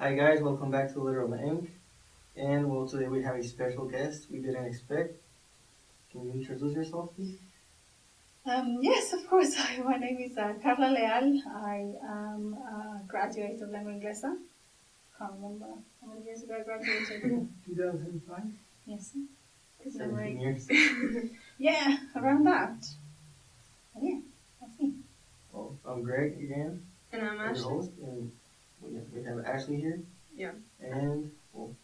Hi guys, welcome back to Literal Ink. And well, today we have a special guest we didn't expect. Can you introduce yourself, please? Yes, of course. My name is Karla Leal. I am a graduate of Lengua Inglesa. Can't remember how many years ago I graduated. 2005? Yes, good 17 memory. years. Yeah, around that. Oh, yeah, that's me. Well, I'm Greg again, And I'm your Ashley. host, and we have Ashley here. Yeah. And well,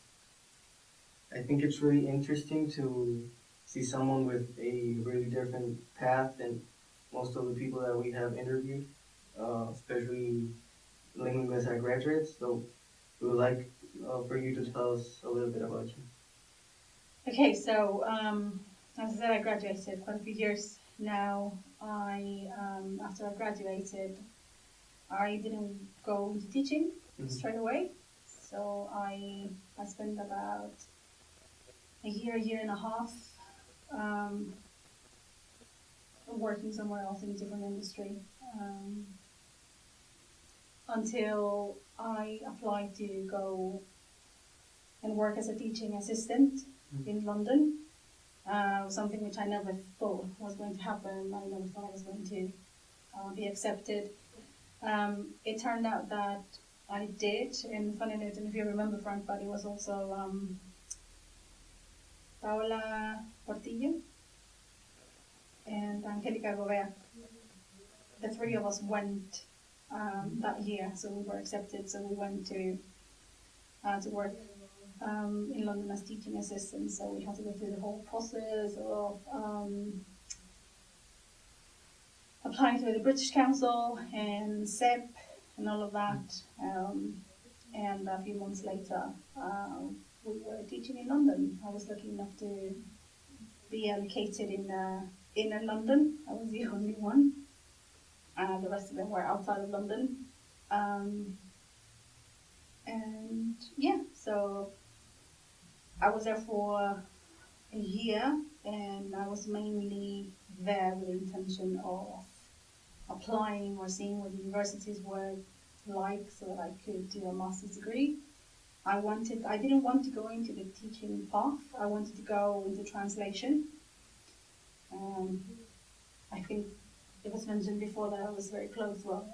I think it's really interesting to see someone with a really different path than most of the people that we have interviewed, especially Lingua Inglesa graduates. So we would like for you to tell us a little bit about you. Okay, so as I said, I graduated quite a few years now. After I graduated, I didn't go into teaching straight away. So I spent about a year and a half um, working somewhere else in a different industry until I applied to go and work as a teaching assistant in London. Something which I never thought was going to happen. I never thought I was going to be accepted. It turned out that I did, and funny enough, if you remember Frank, but it was also Paola Portillo and Angelica Govea. The three of us went that year, so we were accepted. So we went to work in London as teaching assistants. So we had to go through the whole process of applying to the British Council and SEP and all of that. And a few months later, we were teaching in London. I was lucky enough to be allocated in inner London. I was the only one. The rest of them were outside of London. And yeah, so I was there for a year, and I was mainly there with the intention of applying or seeing what universities were like so that I could do a master's degree. I didn't want to go into the teaching path. I wanted to go into translation. I think it was mentioned before that I was very close. Well,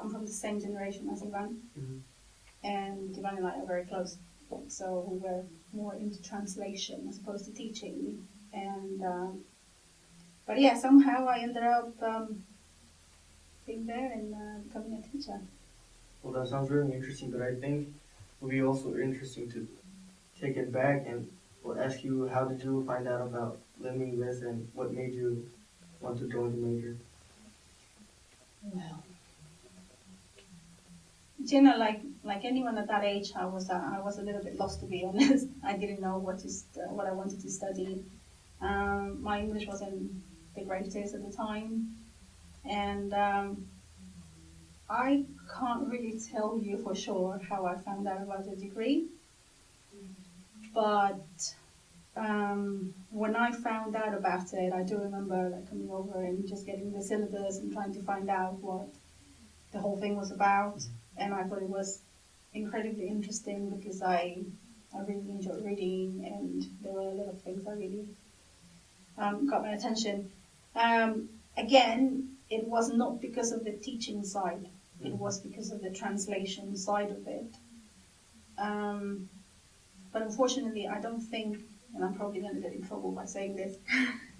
I'm from the same generation as Ivan, and Ivan and I are very close. So we were more into translation as opposed to teaching. And but yeah, somehow I ended up being there and becoming a teacher. Well, that sounds really interesting, but I think it would be also interesting to take it back and we'll ask you how did you find out about Lengua Inglesa and what made you want to join the major? Well, like anyone at that age, I was a little bit lost, to be honest. I didn't know what I wanted to study. My English wasn't the greatest at the time, and I can't really tell you for sure how I found out about the degree. But when I found out about it, I do remember like coming over and just getting the syllabus and trying to find out what the whole thing was about. And I thought it was incredibly interesting because I really enjoyed reading, and there were a lot of things that really got my attention. Again, it was not because of the teaching side; it was because of the translation side of it. But unfortunately, I don't think, and I'm probably going to get in trouble by saying this,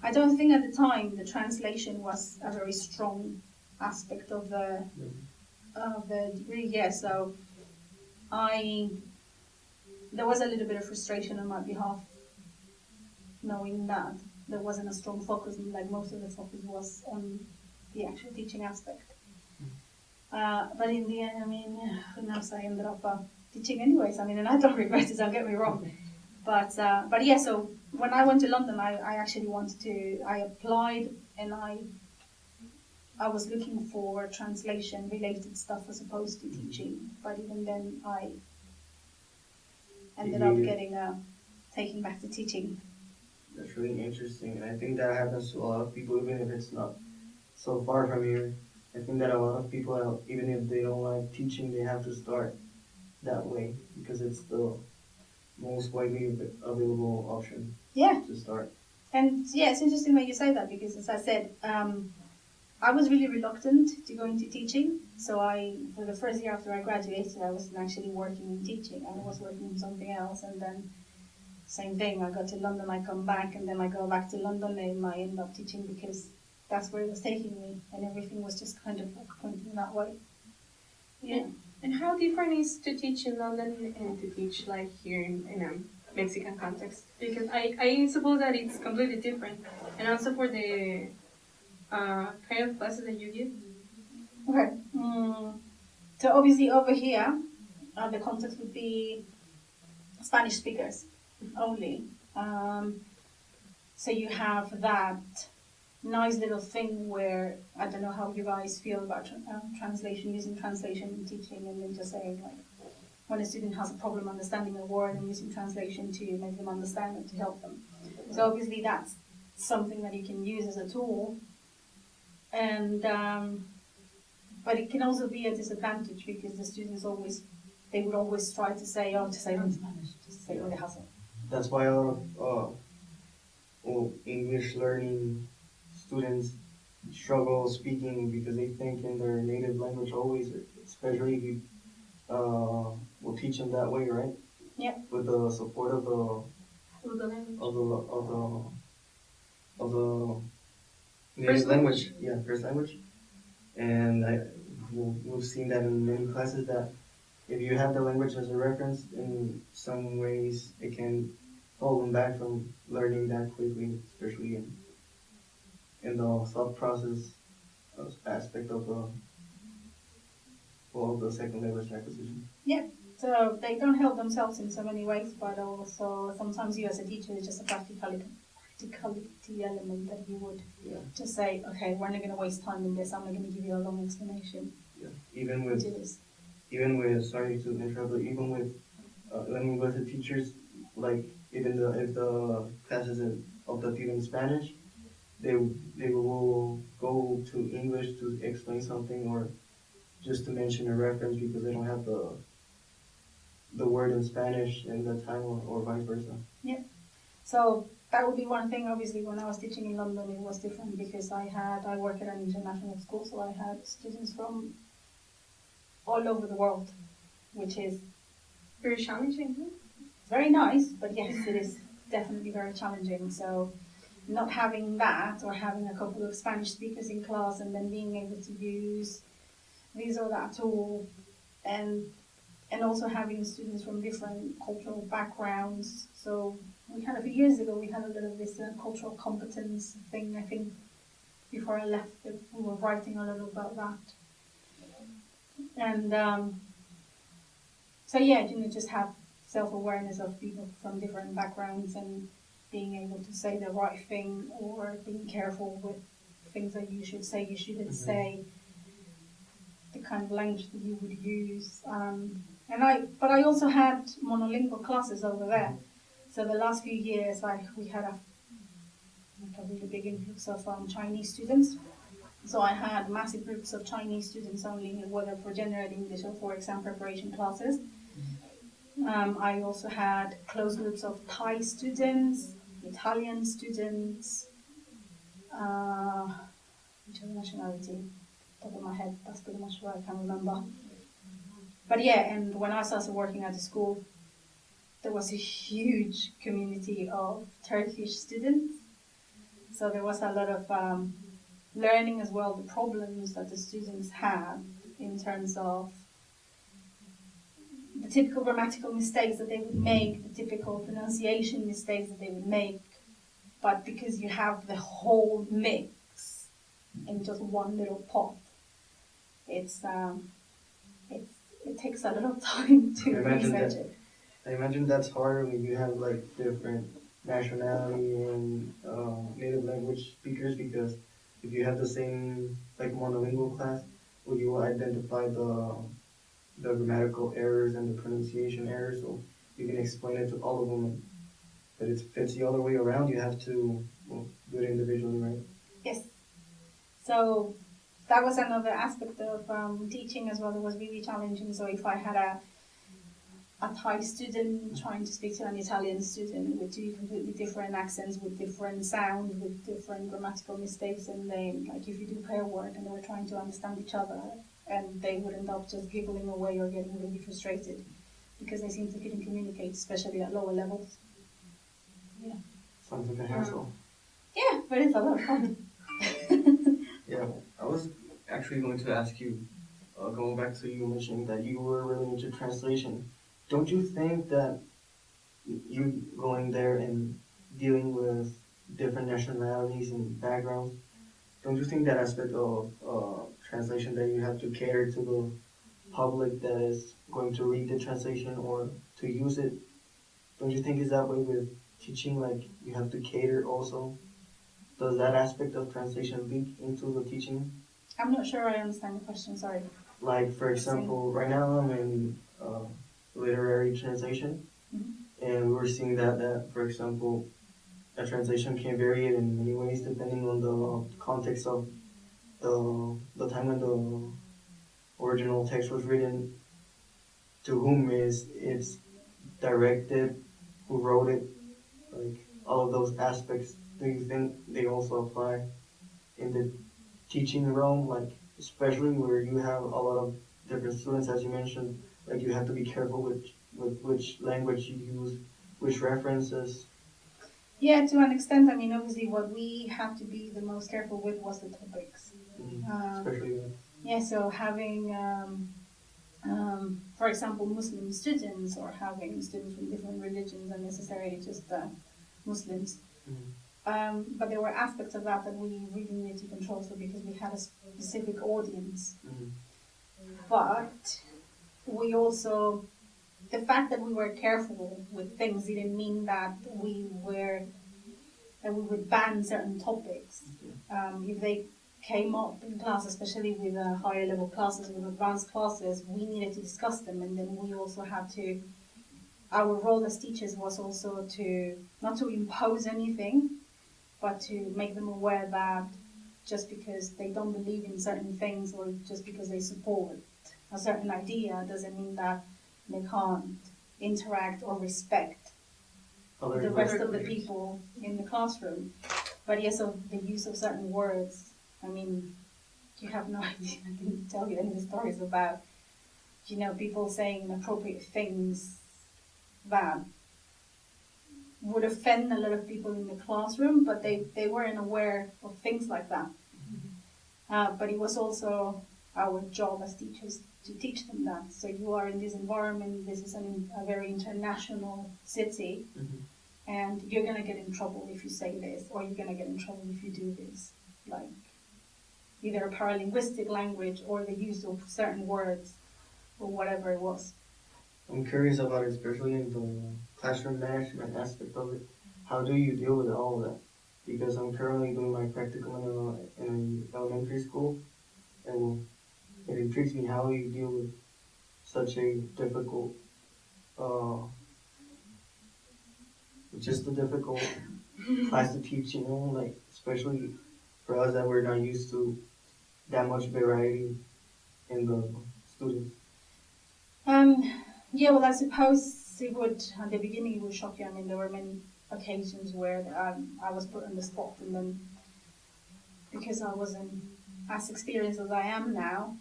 I don't think at the time the translation was a very strong aspect of the degree. Yeah, so there was a little bit of frustration on my behalf, knowing that there wasn't a strong focus, like most of the focus was on the actual teaching aspect. But in the end, I mean, who knows, I ended up teaching anyways. I mean, and I don't regret it, don't get me wrong. But yeah, so when I went to London, I actually I applied, and I was looking for translation related stuff as opposed to teaching. But even then, I ended up getting taking back to teaching. That's really interesting, and I think that happens to a lot of people, even if it's not so far from here. I think that a lot of people, even if they don't like teaching, they have to start that way because it's the most widely available option Yeah, to start. and yeah, it's interesting that you say that because, as I said, I was really reluctant to go into teaching. So for the first year after I graduated, I wasn't actually working in teaching. I was working in something else, and then same thing. I go to London, I come back, and then I go back to London, and I end up teaching because that's where it was taking me, and everything was just kind of like pointing that way. Yeah. And how different is to teach in London and to teach like here in a Mexican context? Because I suppose that it's completely different. And also for the kind of classes that you give. Okay. So obviously over here, the context would be Spanish speakers only. So you have that nice little thing where I don't know how you guys feel about translation, using translation in teaching, and then just saying like when a student has a problem understanding a word and using translation to make them understand and to help them. So obviously that's something that you can use as a tool, and but it can also be a disadvantage because the students they would always try to say, oh, just say it in Spanish, just say what it has. That's why a lot of English learning students struggle speaking because they think in their native language always, especially if you will teach them that way, right? Yeah. With the support of the language. of the native language, yeah, first language. And we've seen that in many classes that if you have the language as a reference, in some ways it can hold them back from learning that quickly, especially in the thought process aspect of the second language acquisition. Yeah. So they don't help themselves in so many ways, but also sometimes you as a teacher is just a practicality element that you would just say, okay, we're not going to waste time in this. I'm not going to give you a long explanation. Yeah. Even with sorry to interrupt, but even with Lengua Inglesa teachers, like even if the class is optativa in Spanish, they will go to English to explain something or just to mention a reference because they don't have the word in Spanish in the time or vice versa. Yeah. So that would be one thing. Obviously, when I was teaching in London, it was different because I work at an international school, so I had students from all over the world, which is Very challenging. very nice, but yes, it is definitely very challenging. So not having that or having a couple of Spanish speakers in class and then being able to use this or that tool and also having students from different cultural backgrounds. So we had a few years ago, we had a little of this cultural competence thing. I think before I left, we were writing a little about that. And so yeah, just have self-awareness of people from different backgrounds and being able to say the right thing or being careful with things that you should say, you shouldn't say, the kind of language that you would use. But I also had monolingual classes over there. So the last few years, we had a really big influx of Chinese students. So I had massive groups of Chinese students only, whether for general English or for exam preparation classes. I also had close groups of Thai students, Italian students, which other nationality? Top of my head, that's pretty much what I can remember. But yeah, and when I started working at the school, there was a huge community of Turkish students. So there was a lot of learning as well, the problems that the students had in terms of the typical grammatical mistakes that they would make, the typical pronunciation mistakes that they would make. But because you have the whole mix in just one little pot, it takes a lot of time to research it. I imagine that's harder when you have like different nationality and native language speakers because if you have the same like monolingual class, will you identify the grammatical errors and the pronunciation errors so you can explain it to all of them. But if it's the other way around, you have to do it individually, right? Yes. So that was another aspect of teaching as well that was really challenging. So if I had a Thai student trying to speak to an Italian student with two completely different accents, with different sounds, with different grammatical mistakes, and they, like, if you do pair work and they were trying to understand each other, and they would end up just giggling away or getting really frustrated because they simply couldn't communicate, especially at lower levels. Yeah. Sounds like a hassle. Yeah, but it's a lot of fun. Yeah, I was actually going to ask you, going back to you mentioning that you were really into translation. Don't you think that you going there and dealing with different nationalities and backgrounds, don't you think that aspect of translation that you have to cater to the public that is going to read the translation or to use it, don't you think is that way with teaching? Like you have to cater also. Does that aspect of translation leak into the teaching? I'm not sure I understand the question, sorry. Like for example, right now I'm in literary translation, and we were seeing that for example, a translation can vary in many ways depending on the context of the time when the original text was written, to whom is it's directed, who wrote it, like all of those aspects. Do you think they also apply in the teaching realm, like especially where you have a lot of different students, as you mentioned, like you have to be careful with which language you use, which references. Yeah, to an extent. I mean, obviously, what we had to be the most careful with was the topics. Especially with Yeah, so having, for example, Muslim students or having students from different religions and necessarily just Muslims. But there were aspects of that that we really needed to control, so because we had a specific audience. But we also, the fact that we were careful with things didn't mean that we would ban certain topics. If they came up in class, especially with higher level classes, with advanced classes, we needed to discuss them, and then we also had to. Our role as teachers was also to not to impose anything, but to make them aware that just because they don't believe in certain things or just because they support a certain idea doesn't mean that they can't interact or respect the rest of the people in the classroom. But yes, of the use of certain words, I mean, you have no idea. I can tell you any stories about, people saying inappropriate things that would offend a lot of people in the classroom, but they weren't aware of things like that. But it was also our job as teachers to teach them that. So you are in this environment, this is a very international city, and you're going to get in trouble if you say this, or you're going to get in trouble if you do this. Like either a paralinguistic language or the use of certain words or whatever it was. I'm curious about it, especially in the classroom management aspect of it. How do you deal with all of that? Because I'm currently doing my practicum in an elementary school, and it intrigues me how you deal with such a difficult, just a difficult class to teach, like especially for us that we're not used to that much variety in the students. Yeah, well, I suppose it would, at the beginning, it would shock you. I mean, there were many occasions where I was put on the spot, and then because I wasn't as experienced as I am now,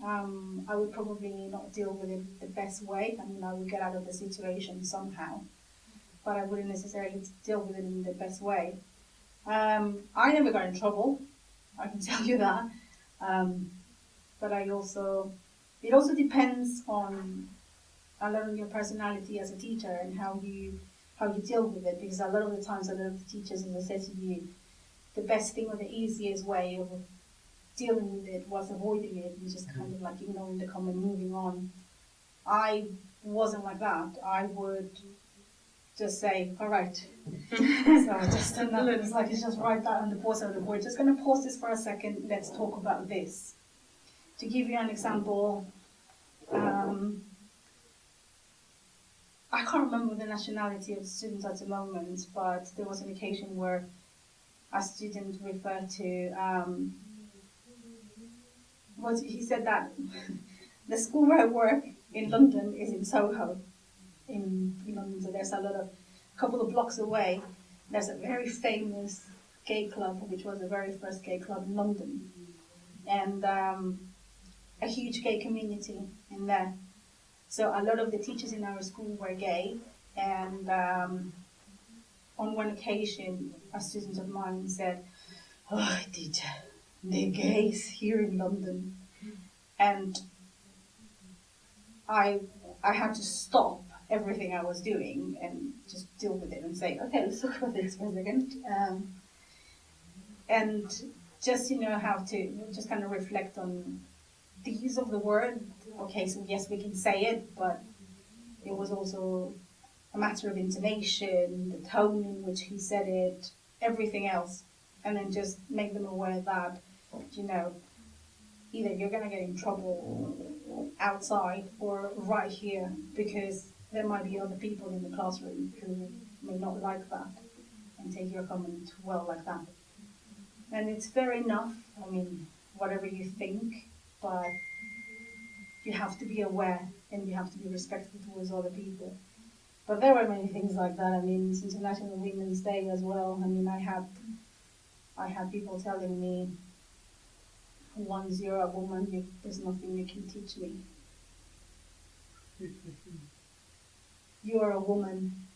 I would probably not deal with it the best way. I mean, I would get out of the situation somehow, but I wouldn't necessarily deal with it in the best way. I never got in trouble, I can tell you that. But it also depends on a lot of your personality as a teacher and how you deal with it. Because a lot of the times, a lot of the teachers, as I said to you, the best thing or the easiest way of dealing with it was avoiding it and just kind of like ignoring the comment, moving on. I wasn't like that. I would just say, all right. So just stand up. It's like, it's just write that on the board of the board. Just going to pause this for a second. Let's talk about this. To give you an example, I can't remember the nationality of the students at the moment, but there was an occasion where a student referred to, he said that the school where I work in London is in Soho. in London. So there's a couple of blocks away, there's a very famous gay club, which was the very first gay club in London, and a huge gay community in there. So a lot of the teachers in our school were gay, and on one occasion, a student of mine said, "Oh, teacher, they're gays here in London," and I had to stop everything I was doing and just deal with it and say, "Okay, let's talk about this for a second." And just how to just kind of reflect on the use of the word. Okay, so yes, we can say it, but it was also a matter of intonation, the tone in which he said it, everything else, and then just make them aware that either you're gonna get in trouble outside or right here, because there might be other people in the classroom who may not like that and take your comment well like that. And it's fair enough. I mean, whatever you think, but you have to be aware and you have to be respectful towards other people. But there were many things like that. I mean, it's International Women's Day as well. I mean, I had people telling me, once you're a woman, there's nothing you can teach me. You're a woman.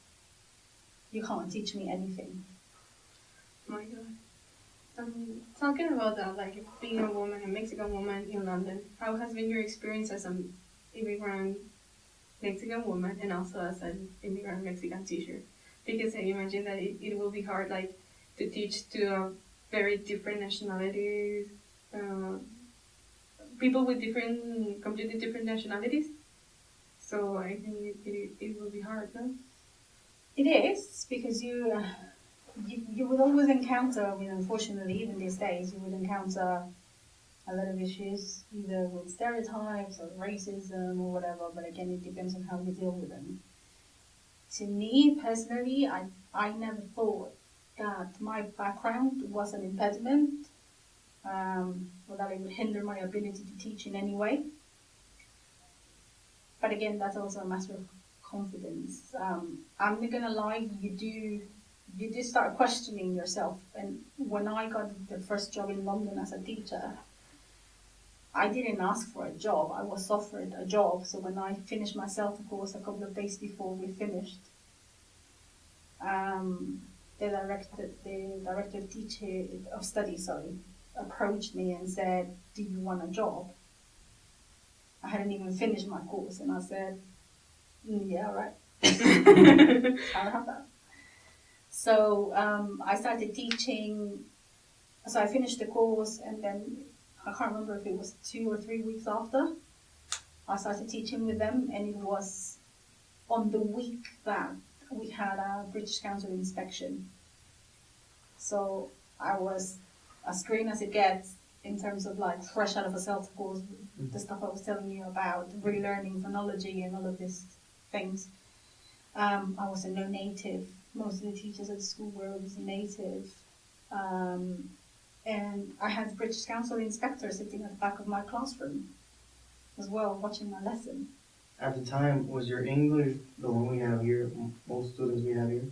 You can't teach me anything. Oh my God. Talking about that, like being a woman, a Mexican woman in London, how has been your experience as an immigrant Mexican woman and also as an immigrant Mexican teacher? Because I imagine that it will be hard, like, to teach to very different nationalities, people with completely different nationalities. So I think it will be hard, no? It is, because you would always encounter, I mean, unfortunately, even these days, you would encounter a lot of issues, either with stereotypes or racism or whatever, but again, it depends on how you deal with them. To me, personally, I never thought that my background was an impediment, or that it would hinder my ability to teach in any way. But again, that's also a matter of confidence. I'm not gonna lie, you do start questioning yourself. And when I got the first job in London as a teacher, I didn't ask for a job. I was offered a job. So when I finished my CELTA course a couple of days before we finished, the director of teacher of study, approached me and said, "Do you want a job?" I hadn't even finished my course, and I said, "Yeah, right. I'll have that." So I started teaching. So I finished the course, and then I can't remember if it was 2 or 3 weeks after, I started teaching with them, and it was on the week that we had a British Council inspection. So I was as green as it gets in terms of like fresh out of a CELTA course, the stuff I was telling you about, relearning phonology and all of these things. I was a no-native. Most of the teachers at the school were obviously native. And I had the British Council inspector sitting at the back of my classroom as well, watching my lesson. At the time, was your English the one we have here, most students we have here?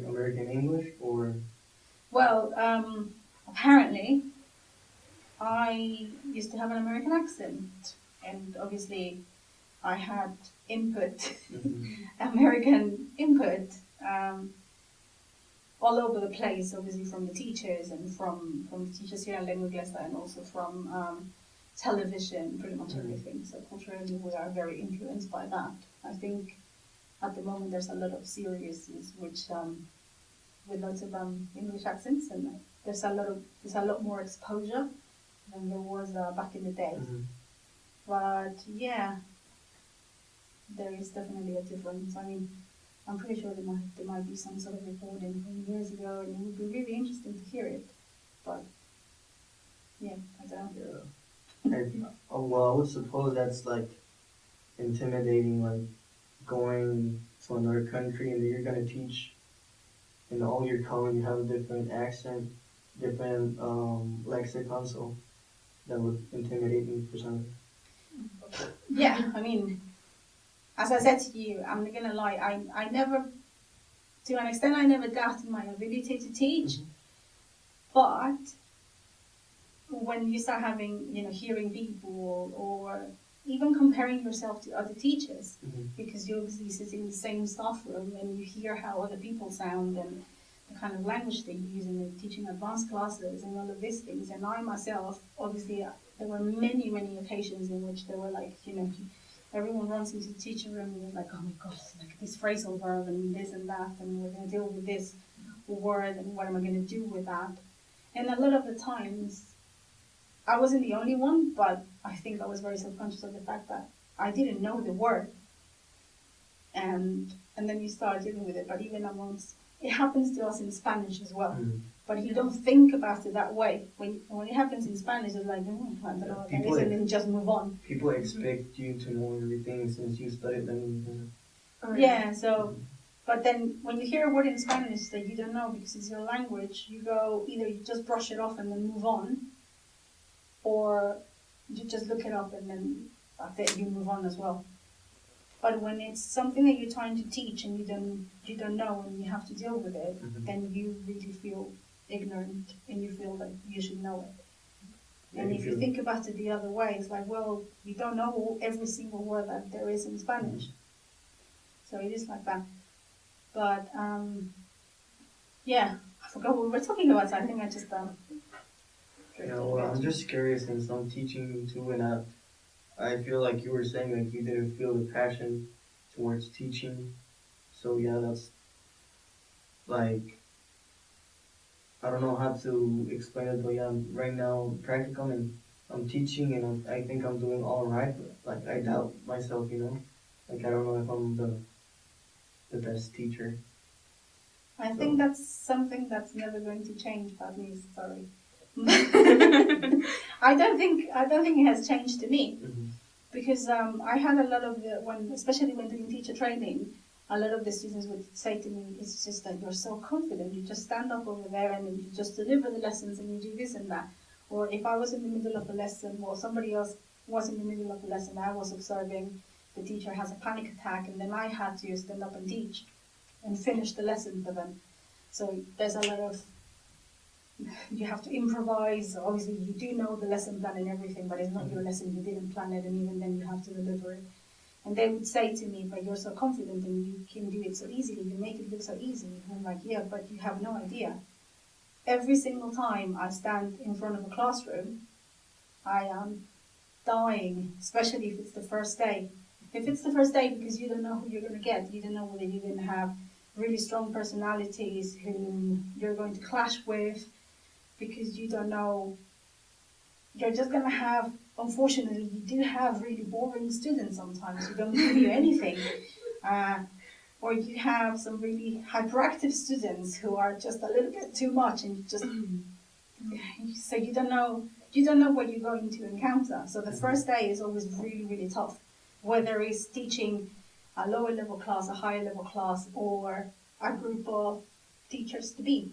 American English, or? Well, apparently, I used to have an American accent, and obviously I had input, American input, all over the place, obviously from the teachers and from the teachers here at Lengua Inglesa, and also from television, pretty much everything. So culturally, we are very influenced by that. I think at the moment there's a lot of series which with lots of English accents, and there's a lot more exposure than there was back in the day. But yeah, there is definitely a difference. I mean, I'm pretty sure there might be some sort of recording from years ago, and it would be really interesting to hear it. But yeah, I don't know. And, well, I would suppose that's like intimidating, like going to another country and you're gonna teach in all your color, you have a different accent, different lexicon, so that would intimidate me for some. Yeah, I mean, as I said to you, I'm not gonna lie, I never, to an extent, I never doubted my ability to teach, but when you start having, hearing people or even comparing yourself to other teachers, because you obviously sit in the same staff room and you hear how other people sound and the kind of language they use in the teaching advanced classes and all of these things. And I myself, obviously, there were many, many occasions in which they were like, everyone runs into the teacher room and they're like, oh my God, like this phrasal verb and this and that, and we're going to deal with this word and what am I going to do with that? And a lot of the times, I wasn't the only one, but I think I was very self-conscious of the fact that I didn't know the word. And then you start dealing with it. But even amongst, it happens to us in Spanish as well. But you don't think about it that way. When it happens in Spanish, it's like, I don't know what that is, and then just move on. People expect you to know everything since you studied them. Yeah, so, but then when you hear a word in Spanish that you don't know because it's your language, you go, either you just brush it off and then move on, or you just look it up and then that's it, you move on as well. But when it's something that you're trying to teach and you don't know and you have to deal with it, then you really feel ignorant and you feel that you should know it. And if you think about it the other way, it's like, well, you don't know every single word that there is in Spanish. So it is like that. But yeah, I forgot what we were talking about. So I think I just Yeah, well, I'm just curious since I'm teaching too, and I feel like you were saying like you didn't feel the passion towards teaching. So yeah, that's like, I don't know how to explain it, but yeah, right now practicum and I'm teaching and I think I'm doing all right. But like I doubt myself, like I don't know if I'm the best teacher. I think that's something that's never going to change. Bad news, sorry. I don't think it has changed to me, because I had a lot of especially when doing teacher training, a lot of the students would say to me, "It's just that you're so confident. You just stand up over there and then you just deliver the lessons and you do this and that." Or if I was in the middle of a lesson, or somebody else was in the middle of a lesson, I was observing the teacher has a panic attack, and then I had to stand up and teach and finish the lesson for them. So there's a lot of, you have to improvise. Obviously, you do know the lesson plan and everything, but it's not your lesson. You didn't plan it, and even then you have to deliver it. And they would say to me, "But you're so confident and you can do it so easily. You make it look so easy." And I'm like, "Yeah, but you have no idea. Every single time I stand in front of a classroom, I am dying, especially if it's the first day. If it's the first day because you don't know who you're going to get, you don't know whether you're going to have really strong personalities whom you're going to clash with, because you don't know, you're just going to have, unfortunately, you do have really boring students sometimes who don't give you anything. Or you have some really hyperactive students who are just a little bit too much, and you just, so you don't know what you're going to encounter. So the first day is always really, really tough, whether it's teaching a lower level class, a higher level class, or a group of teachers to be.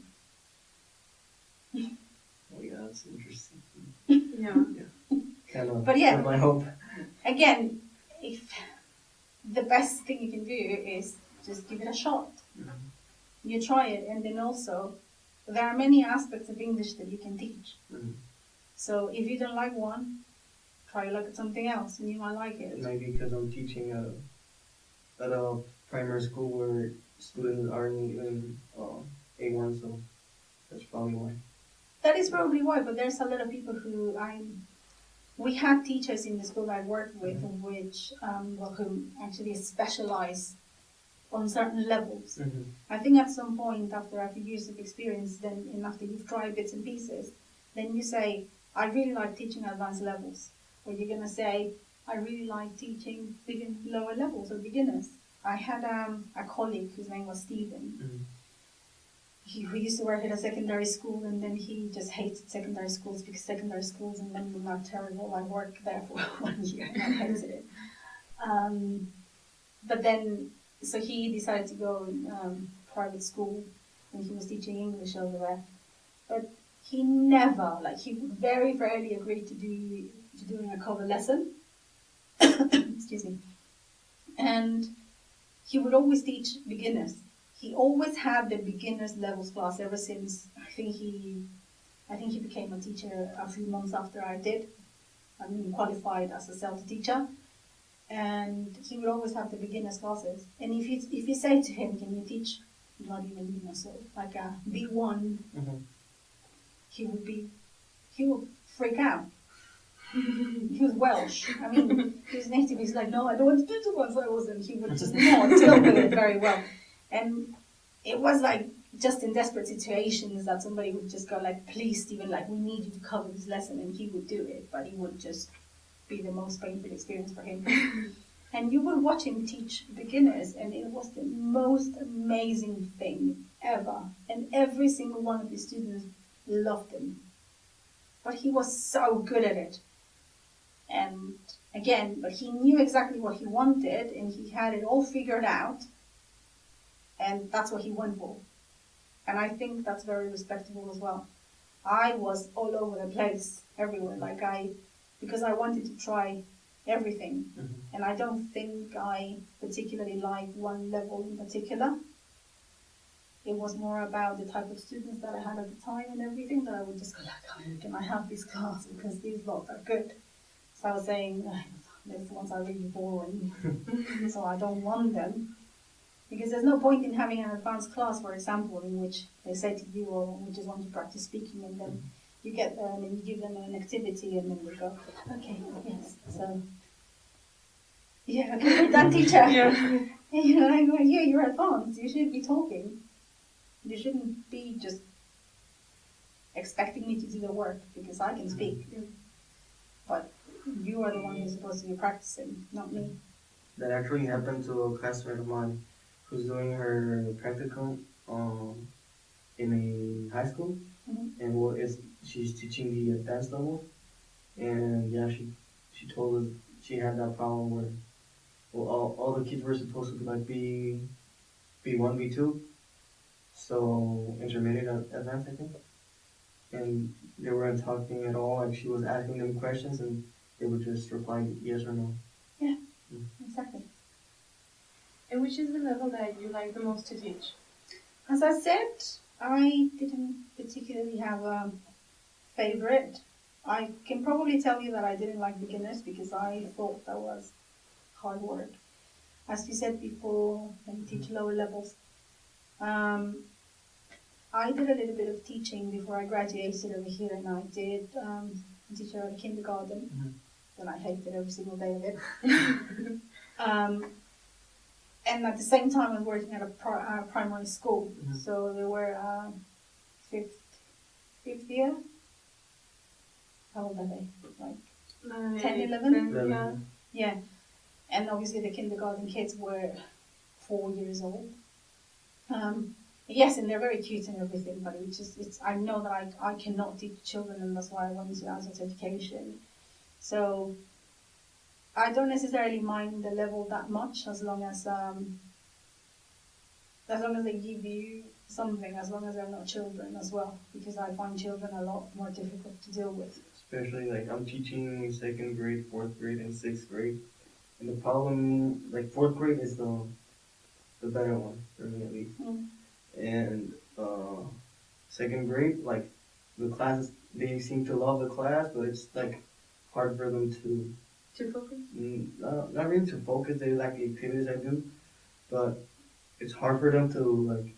Oh yeah, that's interesting. Yeah. Kind of. But yeah, my hope. Again, if the best thing you can do is just give it a shot. You try it, and then also there are many aspects of English that you can teach. So if you don't like one, try look at something else, and you might like it. Maybe because I'm teaching at a primary school where students aren't even A1, so that's probably why. That is probably why, but there's a lot of people who we had teachers in the school I worked with, which who actually specialize on certain levels. I think at some point, after a few years of experience, then and after you've tried bits and pieces, then you say, I really like teaching advanced levels. Or you're gonna say, I really like teaching lower levels or beginners. I had a colleague whose name was Stephen. We used to work at a secondary school, and then he just hated secondary schools because secondary schools in London are terrible. I worked there for 1 year and I hated it. But then, so he decided to go private school, and he was teaching English over there. But he never, he would very rarely agree to doing a cover lesson. Excuse me. And he would always teach beginners. He always had the beginners levels class ever since I think he became a teacher a few months after I did. I mean, qualified as a self teacher, and he would always have the beginners classes. And if you say to him, "Can you teach?" Not even so like a B1, Mm-hmm. he would freak out. He was Welsh. I mean, he was native. He's like, "No, I don't want to do it once I was," and he would just not deal with it very well. And it was like just in desperate situations that somebody would just go like, "Please, Stephen, like we need you to cover this lesson," and he would do it, but it would just be the most painful experience for him. And you would watch him teach beginners, and it was the most amazing thing ever. And every single one of his students loved him. But he was so good at it. And again, but he knew exactly what he wanted, and he had it all figured out, and that's what he went for. And I think that's very respectable as well. I was all over the place, everywhere, because I wanted to try everything. Mm-hmm. And I don't think I particularly liked one level in particular. It was more about the type of students that I had at the time and everything that I would just go like, "Oh, can I have this class because these lot are good?" So I was saying, "These ones are really boring, so I don't want them." Because there's no point in having an advanced class, for example, in which they say to you, "Oh, we just want to practice speaking," and then you get them and you give them an activity, and then they go, "Okay, yes, so yeah, okay, we're done, teacher." Yeah. And you're like, "Well, yeah, you're advanced. You should be talking. You shouldn't be just expecting me to do the work because I can speak. But you are the one who's supposed to be practicing, not me." That actually happened to a classmate of mine who's doing her practicum in a high school, Mhm. and she's teaching the advanced level, and yeah, she told us she had that problem where all the kids were supposed to be like B1, B2, so intermediate advanced, I think, and they weren't talking at all. Like she was asking them questions, and they would just reply yes or no. Yeah, exactly. And which is the level that you like the most to teach? As I said, I didn't particularly have a favorite. I can probably tell you that I didn't like beginners because I thought that was hard work. As you said before, when you teach lower levels, I did a little bit of teaching before I graduated over here, and I did teach at a kindergarten, and I hated every single day of it. And at the same time, I was working at a primary school, so they were fifth year. How old are they? Like 10, 11? Yeah. Yeah. And obviously the kindergarten kids were 4 years old. Yes, and they're very cute and everything, but I know that I cannot teach children, and that's why I went into adult education. So I don't necessarily mind the level that much as long as they give you something, as long as they're not children as well, because I find children a lot more difficult to deal with. Especially like I'm teaching second grade, fourth grade, and sixth grade, and the problem like fourth grade is the better one for me at least, and second grade like the classes they seem to love the class, but it's like hard for them To focus? not really to focus. They like the activities I do, but it's hard for them to like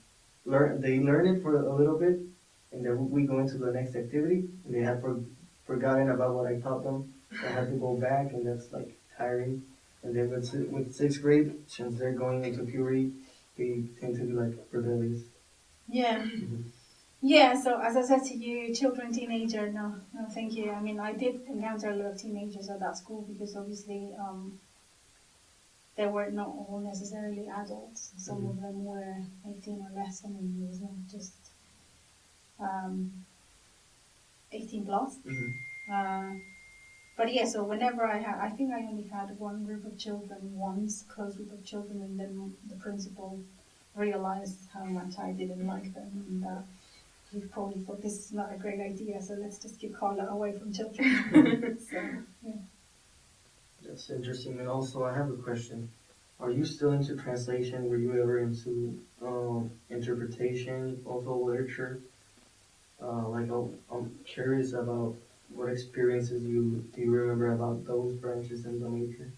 learn. They learn it for a little bit, and then we go into the next activity, and they have forgotten about what I taught them. I have to go back, and that's like tiring. And then with sixth grade, since they're going into puberty, they tend to be like rebellious. Yeah. Yeah, so as I said to you, children, teenager, no, thank you. I mean, I did encounter a lot of teenagers at that school because obviously they were not all necessarily adults. Some of them were 18 or less, and it was not just 18 plus. But yeah, so whenever I think I only had one group of children once, close group of children, and then the principal realized how much I didn't like them, and he probably thought this is not a great idea, so let's just keep Karla away from children. So, yeah. That's interesting. And also, I have a question. Are you still into translation? Were you ever into interpretation, also literature? I'm curious about what experiences do you remember about those branches in the major?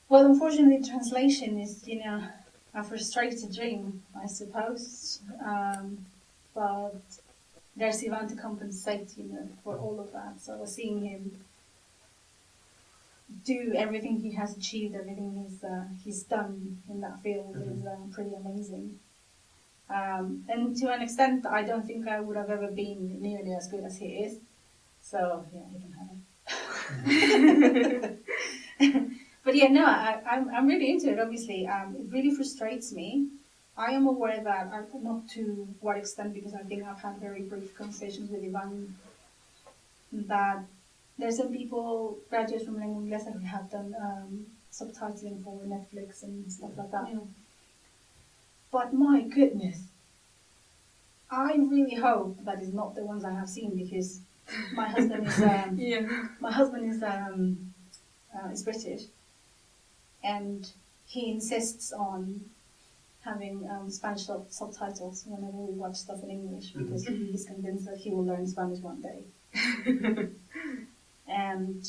Well, unfortunately, translation is, a frustrated dream, I suppose. But there's Ivan to compensate, for all of that. So seeing him do everything he has achieved, everything he's done in that field is pretty amazing. And to an extent, I don't think I would have ever been nearly as good as he is. So yeah, he can have it. But yeah, no, I'm really into it. Obviously, it really frustrates me. I am aware that not to what extent, because I think I've had very brief conversations with Ivan, that there's some people, graduates from Lengua Inglesa, who have done subtitling for Netflix and stuff like that. Yeah. But my goodness, I really hope that is not the ones I have seen, because my husband is Yeah. my husband is British, and he insists on having Spanish subtitles whenever we watch stuff in English, because he is convinced that he will learn Spanish one day. And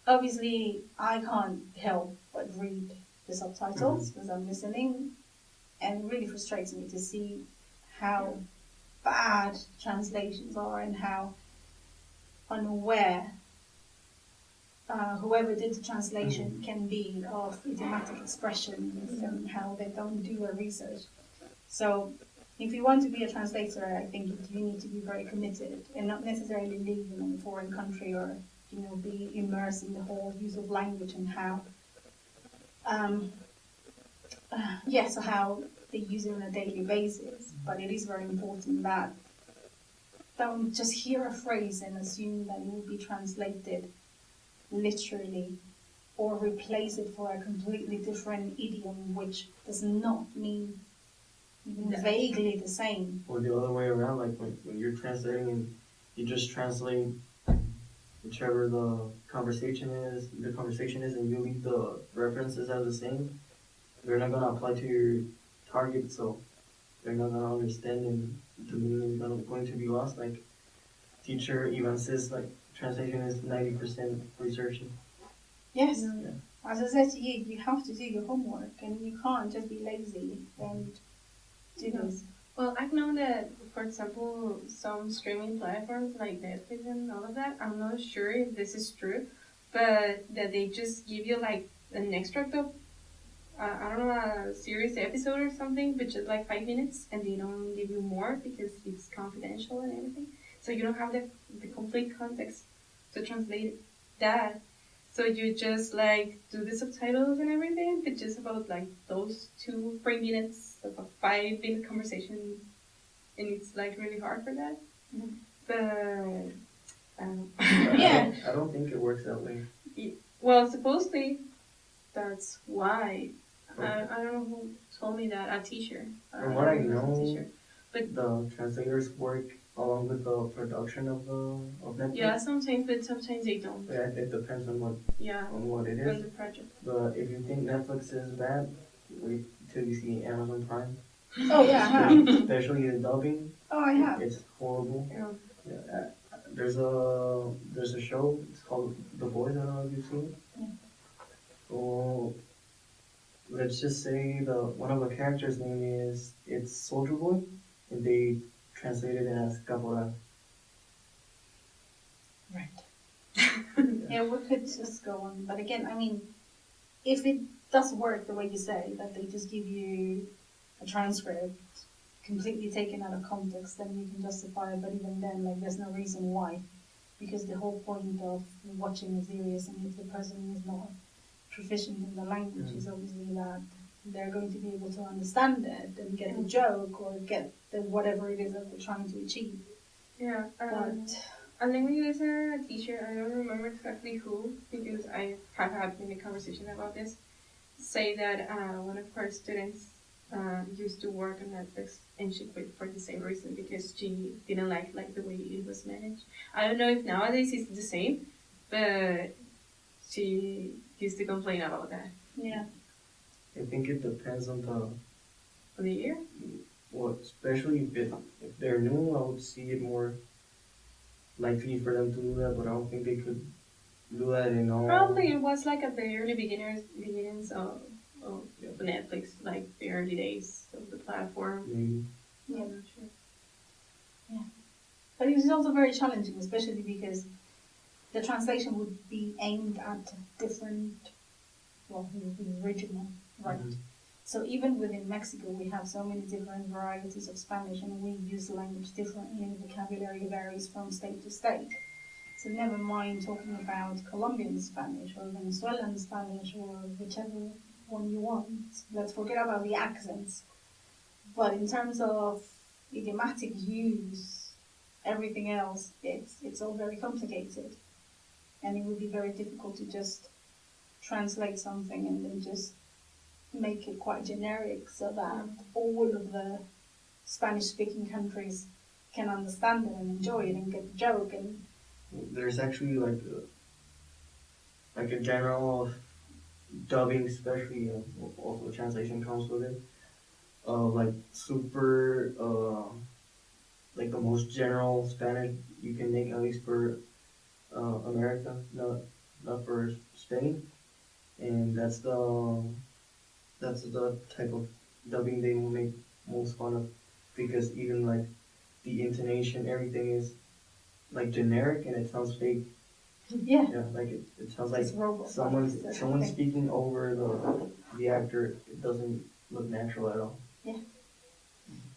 obviously, I can't help but read the subtitles because I'm listening, and it really frustrates me to see how bad translations are and how unaware whoever did the translation can be of idiomatic expressions and how they don't do their research. So, if you want to be a translator, I think you need to be very committed and not necessarily live in a foreign country or be immersed in the whole use of language and how so how they use it on a daily basis. But it is very important that don't just hear a phrase and assume that it will be translated literally or replace it for a completely different idiom which does not mean even vaguely the same. Or the other way around, like when you're translating and you just translate whichever the conversation is, and you leave the references as the same, they're not gonna apply to your target, so they're not gonna understand, and the meaning is going to be lost. Like teacher even says, like translation is 90% researching. Yes. Yeah. As I said to you, you have to do your homework, and you can't just be lazy and do this. Well, I've known that, for example, some streaming platforms like Netflix and all of that, I'm not sure if this is true, but that they just give you like an extract of, I don't know, a series episode or something, but just like 5 minutes, and they don't give you more because it's confidential and everything. So you don't have the complete context to translate that. So you just like do the subtitles and everything, but just about like those 2-3 minutes of a 5-minute conversation, and it's like really hard for that. Mm-hmm. But Yeah. I don't think it works that way. Well, supposedly that's why. I don't know who told me that. A teacher. From what I know, teacher. But the translators work along with the production of Netflix. yeah, sometimes, but sometimes they don't. Yeah, it depends on what Yeah, it on is. the project. But if you think Netflix is bad, wait till you see Amazon Prime. Oh yeah, I have. Especially the dubbing. Oh, I have. It's horrible. Yeah. Yeah, there's a show. It's called The Boys. I don't know if you've seen it. Yeah. So let's just say one of the characters' name it's Soldier Boy, and they translated it as Caporal. Right. Yeah, we could just go on, but again, I mean, if it does work the way you say, that they just give you a transcript completely taken out of context, then you can justify it. But even then, like, there's no reason why, because the whole point of watching a series, and if the person is not proficient in the language, is obviously that they're going to be able to understand it and get the joke or get the whatever it is that they're trying to achieve. Yeah. But A Lengua Inglesa teacher, I don't remember exactly who, because I have had many conversations about this, say that one of her students used to work on Netflix and she quit for the same reason, because she didn't like the way it was managed. I don't know if nowadays it's the same, but she used to complain about that. yeah, I think it depends on For the year? well, especially if they're new, I would see it more likely for them to do that, but I don't think they could do that in all. Probably it was like at the early beginnings of Netflix, like the early days of the platform. Maybe. Yeah. I'm not sure. But it was also very challenging, especially because the translation would be aimed at different, well, regional, right? Mhm. So even within Mexico, we have so many different varieties of Spanish, and we use the language differently, and vocabulary varies from state to state. So never mind talking about Colombian Spanish or Venezuelan Spanish or whichever one you want. Let's forget about the accents. But in terms of idiomatic use, everything else, it's all very complicated, and it would be very difficult to just translate something and then just make it quite generic so that all of the Spanish-speaking countries can understand it and enjoy it and get the joke. And There's actually like a general dubbing, especially also translation comes with it. Like super like the most general Spanish you can make, at least for America, not for Spain, and that's the type of dubbing they will make most fun of, because even like the intonation, everything is like generic and it sounds fake. yeah, Yeah, like it sounds like it's robot. someone's speaking over the actor. It doesn't look natural at all.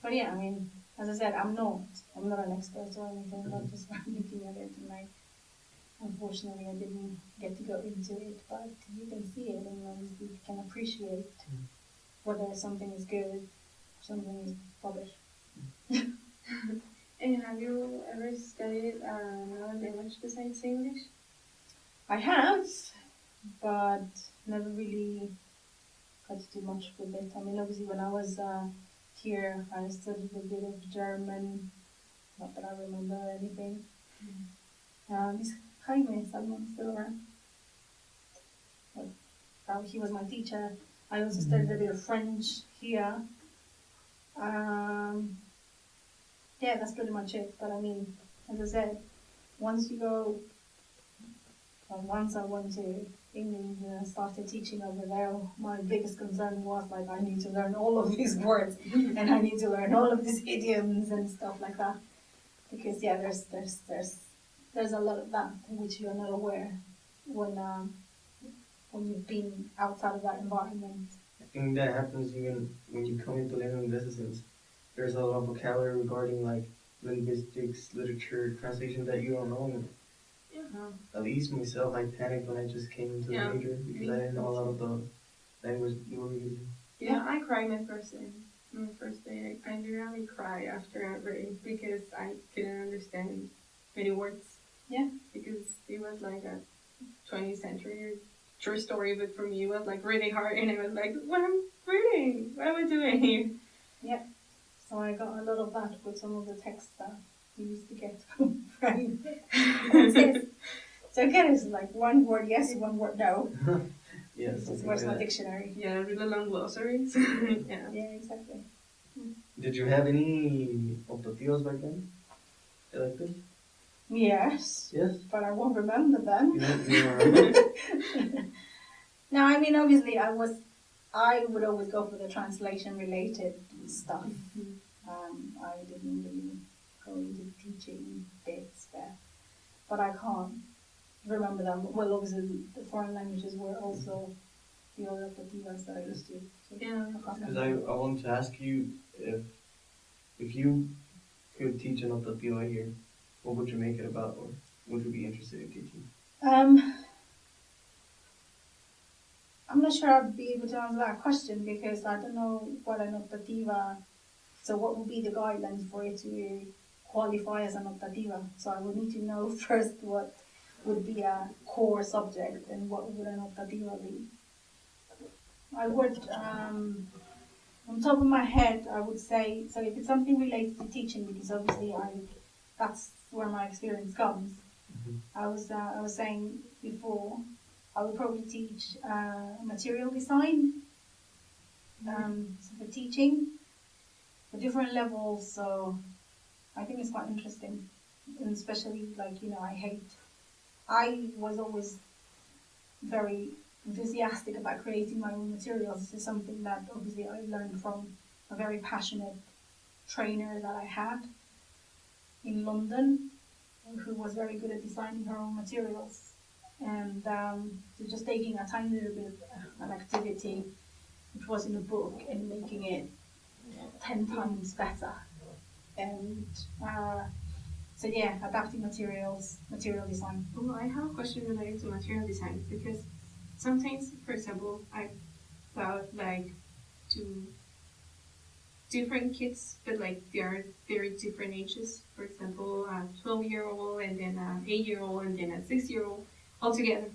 But yeah, I mean, as I said, I'm not an expert or anything. I'm just looking at it, and unfortunately, I didn't get to go into it. But you can see it, and obviously you can appreciate whether something is good, or something is rubbish. And have you ever studied another language besides English? I have, but never really got to do much with it. I mean, obviously, when I was here, I studied a bit of German. Not that I remember anything. Is Jaime Salmon still around? He was my teacher. I also studied a bit of French here. Yeah, that's pretty much it. But I mean, as I said, once you go, well, once I went to England and started teaching over there, my biggest concern was like I need to learn all of these words and I need to learn all of these idioms and stuff like that. Because yeah, there's a lot of that which you're not aware when you've been outside of that environment. I think that happens even when you come into Lengua Inglesa, since there's a lot of vocabulary regarding like linguistics, literature, translation that you don't know. And Yeah. at least myself, I panicked when I just came into the major because I didn't know a lot of the language you were using. Yeah, I cried my first day. My first day, I literally cried after I read because I couldn't understand many words. Yeah. Because it was like a 20th century true story, but for me it was like really hard, and I was like, what am I reading? What am I doing here? Yeah. So I got a lot of that with some of the texts that we used to get from friends. So again, it's like one word yes, one word no. Yes. It's where's my dictionary? Yeah, really long glossaries. Yeah. Yeah, exactly. Did you have any optativos back then? Electives? Yes. Yes. But I won't remember them. You don't remember? No, I mean obviously I would always go for the translation related stuff. I didn't really go into teaching bits there, but I can't remember them. Well, obviously the foreign languages were also the other optativas that I used to. So Yeah. Because I want to ask you if you could teach an optativa here, what would you make it about, or would you be interested in teaching? I'm not sure I'd be able to answer that question because I don't know what an optativa. So what would be the guidelines for it to qualify as an optativa? So I would need to know first what would be a core subject and what would an optativa be. I would, on top of my head, I would say, so if it's something related to teaching, because obviously that's where my experience comes. I was saying before, I would probably teach material design, So for teaching, for different levels, so I think it's quite interesting. And especially, like, I was always very enthusiastic about creating my own materials. This is something that obviously I learned from a very passionate trainer that I had in London, who was very good at designing her own materials. And so just taking a tiny little bit of an activity, which was in a book, and making it 10 times better. And so yeah, adapting materials, material design. Well, I have a question related to material design because sometimes, for example, I thought like to different kids, but like they are very different ages. For example, a 12-year-old and then an 8-year-old and then a 6-year-old all together.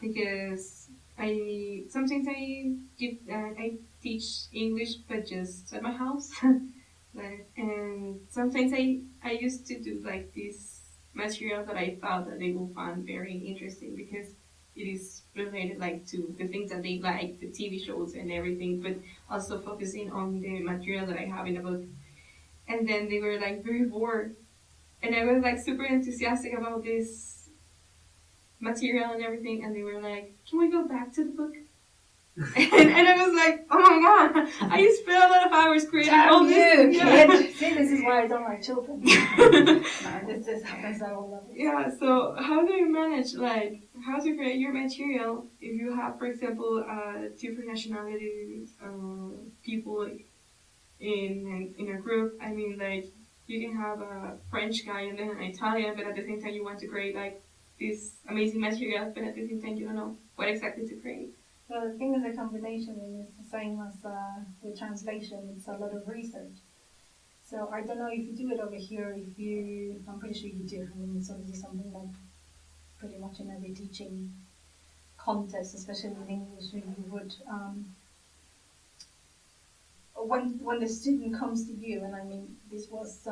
Because I sometimes I teach English, but just at my house. And sometimes I used to do like this material that I thought that they will find very interesting because it is related like to the things that they like, the TV shows and everything, but also focusing on the material that I have in the book. And then they were like very bored, and I was like super enthusiastic about this material and everything, and they were like, "Can we go back to the book?" And I was like, "Oh my god! I spent a lot of hours creating all this." Kid. See, this is why I don't like children. No, this happens at all levels. Yeah. So how do you manage like how to create your material if you have, for example, different nationalities, people in a group? I mean, like you can have a French guy and then an Italian, but at the same time you want to create like this amazing material, but at the same time you don't know what exactly to create. Well, the thing is, a combination is the same as with translation. It's a lot of research. So I don't know if you do it over here. I'm pretty sure you do. I mean, it's obviously something that pretty much in every teaching context, especially in English, you would when the student comes to you, and I mean, this was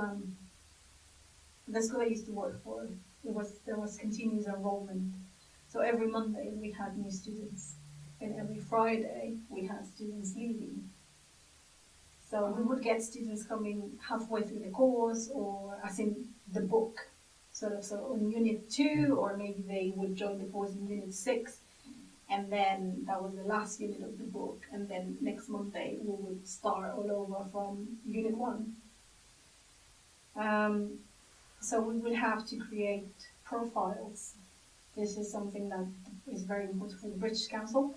the school I used to work for. There was continuous enrollment. So every Monday we had new students, and every Friday we had students leaving. So we would get students coming halfway through the course, or as in the book, sort of. So on Unit 2, or maybe they would join the course in Unit 6, and then that was the last unit of the book, and then next Monday we would start all over from Unit 1. So we would have to create profiles. This is something that is very important for the British Council.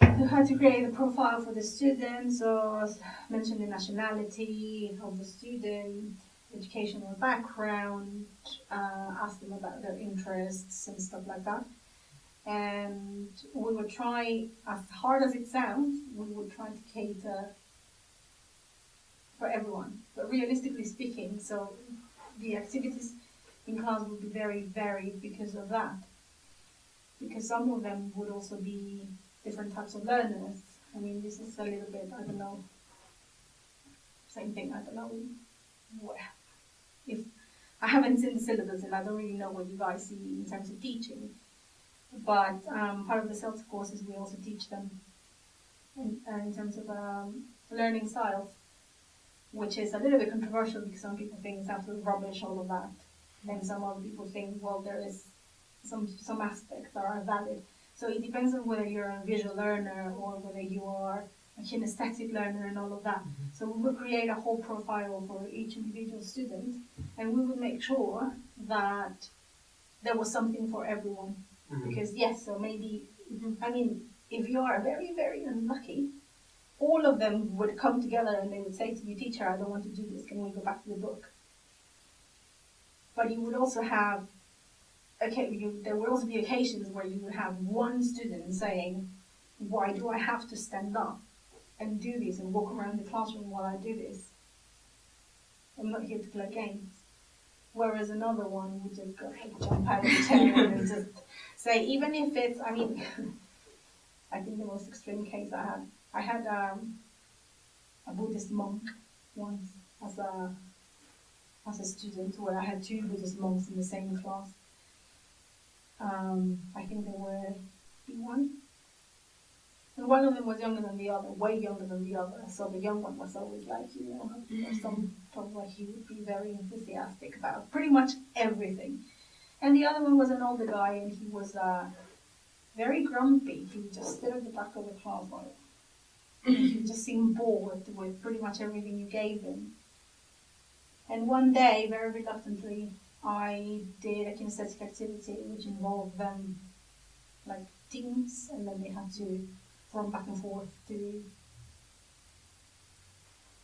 We had to create a profile for the student, so mention the nationality of the student, educational background, ask them about their interests and stuff like that. And we would try, as hard as it sounds, we would try to cater for everyone. But realistically speaking, so the activities in class would be very varied because of that. Because some of them would also be different types of learners. I mean, this is a little bit, I don't know, same thing, I don't know what, if, I haven't seen the syllabus and I don't really know what you guys see in terms of teaching. But part of the CELTA courses we also teach them in terms of learning styles, which is a little bit controversial because some people think it's absolute rubbish, all of that. And some other people think, well, there is some aspects that are valid. So it depends on whether you're a visual learner or whether you are a kinesthetic learner and all of that. Mm-hmm. So we would create a whole profile for each individual student, and we would make sure that there was something for everyone. Mm-hmm. Because yes, so maybe, I mean, if you are very, very unlucky, all of them would come together and they would say to you, teacher, I don't want to do this, can we go back to the book? But you would also have, there would also be occasions where you would have one student saying, why do I have to stand up and do this and walk around the classroom while I do this? I'm not here to play games. Whereas another one would just go jump out of the chair and just say, even if it's, I mean, I think the most extreme case I had a Buddhist monk once as a student, where I had two Buddhist monks in the same class. I think they were B1. And one of them was younger than the other, way younger than the other. So the young one was always like, or some told like he would be very enthusiastic about pretty much everything. And the other one was an older guy, and he was very grumpy. He would just sit at the back of the class like, he just seemed bored with pretty much everything you gave him. And one day, very reluctantly, I did a kinesthetic activity which involved them like teams, and then they had to run back and forth to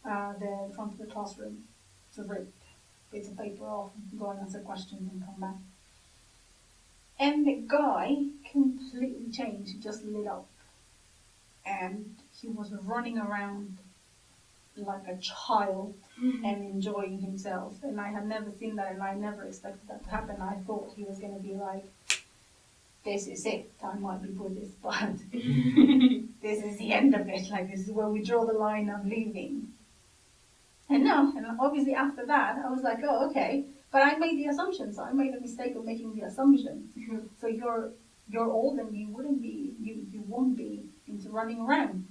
the front of the classroom to rip bits of paper off, go and answer questions and come back. And the guy completely changed, he just lit up. And he was running around like a child and enjoying himself. And I had never seen that, and I never expected that to happen. I thought he was going to be like, this is it, I might be Buddhist, but this is the end of it. Like, this is where we draw the line, I'm leaving. And no, and obviously after that, I was like, oh, okay. But I made the assumption, so I made the mistake of making the assumption. So you're old and you won't be into running around.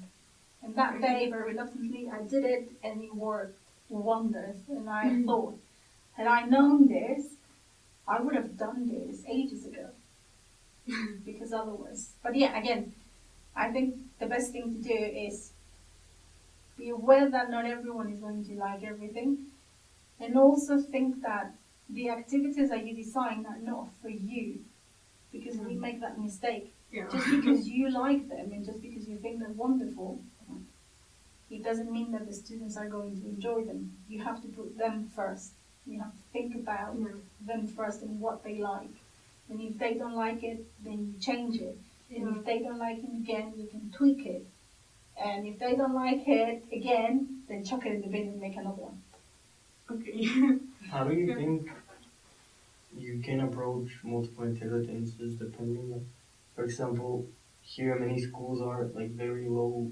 And that day, very reluctantly, I did it, and it worked wonders. And I thought, had I known this, I would have done this ages ago. Because otherwise. But yeah, again, I think the best thing to do is be aware that not everyone is going to like everything. And also think that the activities that you design are not for you. Because we make that mistake. Yeah. Just because you like them and just because you think they're wonderful, it doesn't mean that the students are going to enjoy them. You have to put them first. You have to think about them first and what they like. And if they don't like it, then you change it. And if they don't like it again, you can tweak it. And if they don't like it again, then chuck it in the bin and make another one. Okay. How do you think you can approach multiple intelligences depending on, for example, here many schools are like very low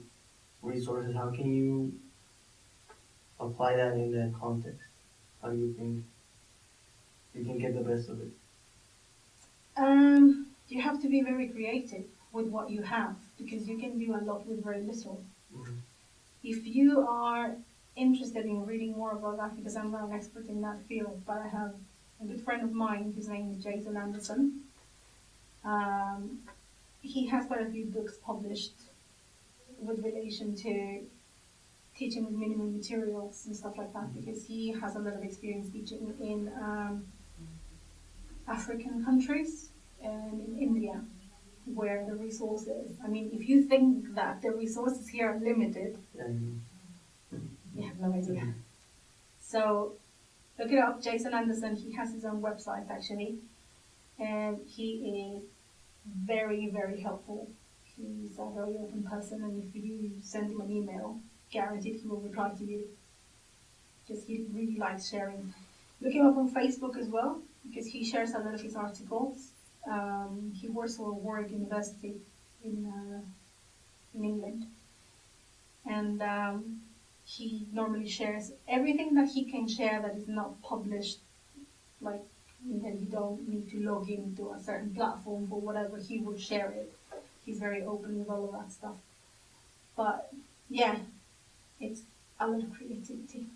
resources. How can you apply that in that context? How do you think you can get the best of it? You have to be very creative with what you have, because you can do a lot with very little. Mm-hmm. If you are interested in reading more about that, because I'm not an expert in that field, but I have a good friend of mine, his name is Jason Anderson. He has quite a few books published with relation to teaching with minimum materials and stuff like that, because he has a lot of experience teaching in African countries and in India, where the resources, I mean, if you think that the resources here are limited, you have no idea. So look it up, Jason Anderson. He has his own website actually, and he is very, very helpful. He's a very open person, and if you send him an email, guaranteed he will reply to you. Because he really likes sharing. Look him up on Facebook as well, because he shares a lot of his articles. He works for Warwick University in England, and he normally shares everything that he can share that is not published, like that you don't need to log into a certain platform for whatever. He will share it. He's very open with all of that stuff. But yeah, it's a lot of creativity.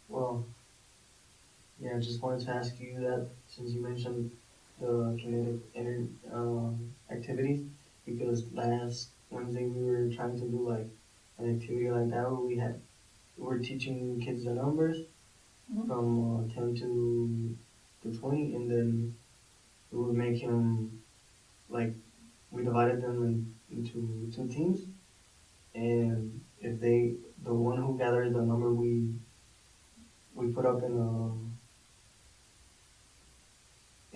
Well, yeah, I just wanted to ask you that since you mentioned the kinetic activities, because last Wednesday we were trying to do like an activity like that where we were teaching kids the numbers from 10 to 20, and then we would make him like we divided them into two teams, and if the one who gathers the number we put up in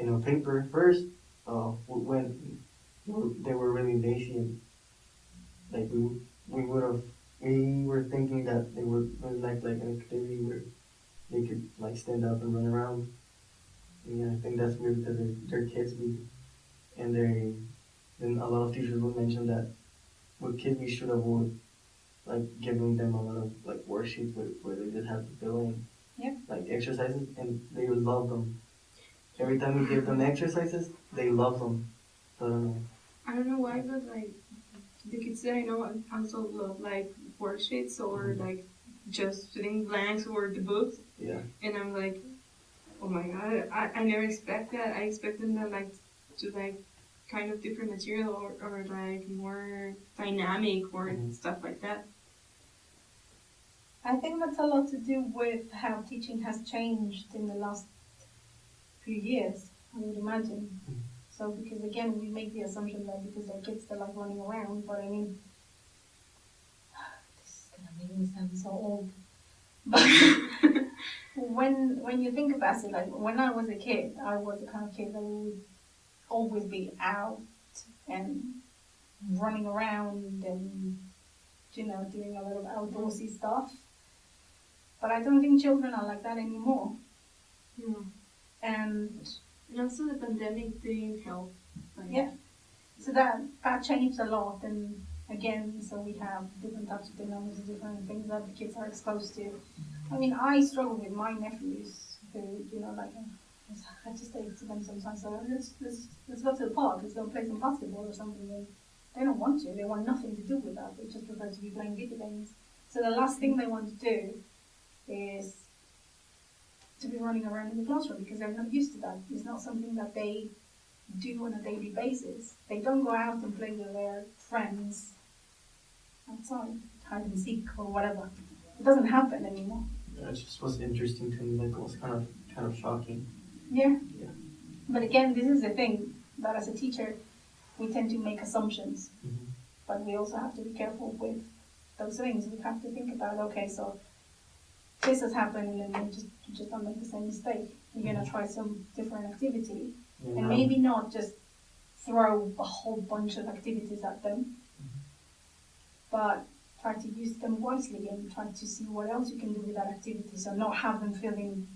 a paper first, when they were really lazy, and like we were thinking that they were really like an activity where they could like stand up and run around. And yeah, I think that's weird because they're kids, and then a lot of teachers would mention that with kids we should avoid like giving them a lot of like worksheets where they just have to fill in like exercises, and they would love them. Every time we give them exercises, they love them. So I don't know. I don't know why, but like the kids that I know also love like worksheets or like just filling blanks or the books. Yeah. And I'm like, oh my god, I never expect that. I expect them to like kind of different material or like more dynamic or stuff like that. I think that's a lot to do with how teaching has changed in the last few years, I would imagine. So, because again, we make the assumption that because they're kids, they're like running around, but I mean, this is gonna make me sound so old. But when you think about it, like when I was a kid, I was the kind of kid that would always be out and running around and doing a lot of outdoorsy stuff. But I don't think children are like that anymore. No. And also the pandemic didn't help. Like, yeah, so that changed a lot. And again, so we have different types of technology, different things that the kids are exposed to. I mean, I struggle with my nephews who, I just say to them sometimes, so let's go to the park, let's go play some basketball or something. And they don't want to. They want nothing to do with that. They just prefer to be playing video games. So the last thing they want to do is to be running around in the classroom because they're not used to that. It's not something that they do on a daily basis. They don't go out and play with their friends outside, hide and seek or whatever. It doesn't happen anymore. Yeah, it just was interesting to me. Like it was kind of shocking. Yeah. Yeah. But again, this is the thing that as a teacher, we tend to make assumptions, but we also have to be careful with those things. We have to think about, okay, so this has happened, and then you just don't make the same mistake. You're gonna try some different activity, and maybe not just throw a whole bunch of activities at them, but try to use them wisely and try to see what else you can do with that activity. So not have them filling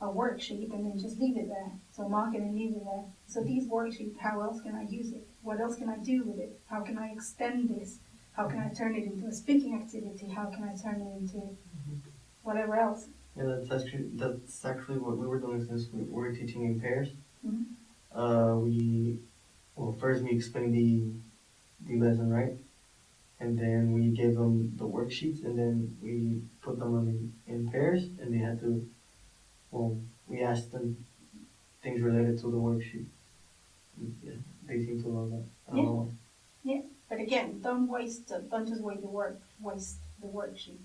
a worksheet and then just leave it there. So mark it and leave it there. So these worksheets, how else can I use it? What else can I do with it? How can I extend this? How can I turn it into a speaking activity? How can I turn it into whatever else? Yeah, that's actually what we were doing since we were teaching in pairs. First we explained the lesson, right? And then we gave them the worksheets, and then we put them in pairs, and they had to, we asked them things related to the worksheet. Yeah, they seem to love that. I don't know. Yeah, but again, don't just waste the worksheet.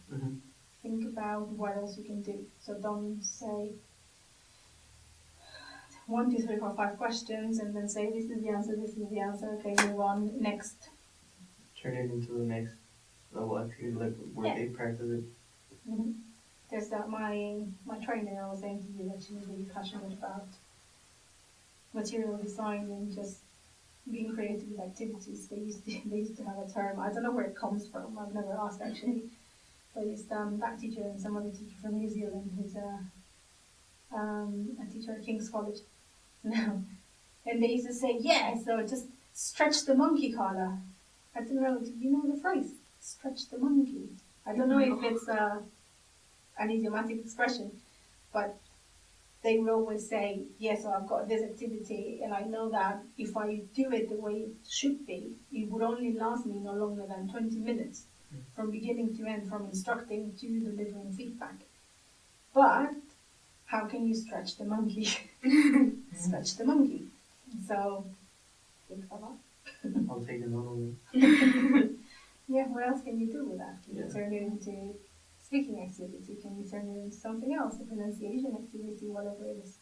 Think about what else you can do. So don't say 1, 2, 3, 4, 5 questions and then say this is the answer, this is the answer. Okay, move on. Next. Turn it into the next level activity, like where they practice it. There's that my trainer, I was saying to you that she was really passionate about material design and just being creative with activities. They used to have a term. I don't know where it comes from. I've never asked actually. But it's that teacher and some other teacher from New Zealand who's a teacher at King's College now. And they used to say, yeah, so just stretch the monkey, Karla. I don't know, do you know the phrase? Stretch the monkey. I don't know if it's an idiomatic expression, but they will always say, yes, so I've got this activity, and I know that if I do it the way it should be, it would only last me no longer than 20 minutes, from beginning to end, from instructing to delivering feedback. But how can you stretch the monkey? Stretch the monkey. So, think about that. I'll take a note on it. Yeah, what else can you do with that? Can you turn it into speaking activity? Can you turn it into something else? A pronunciation activity, whatever it is.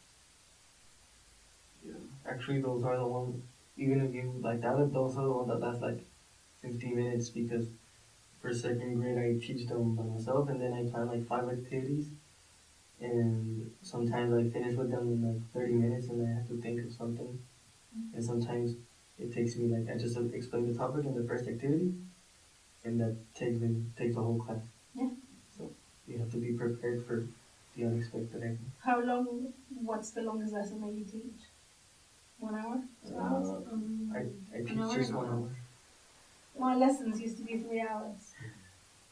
Yeah. Actually, those are the ones, even if you like that, those are the ones that last like 15 minutes because for second grade I teach them by myself and then I plan like 5 activities and sometimes I finish with them in like 30 minutes and I have to think of something and sometimes it takes me like I just explain the topic in the first activity and that takes the whole class. Yeah. So you have to be prepared for the unexpected. How long, what's the longest lesson that you teach? 1 hour? 2 hours? I teach just 1 hour. My lessons used to be 3 hours.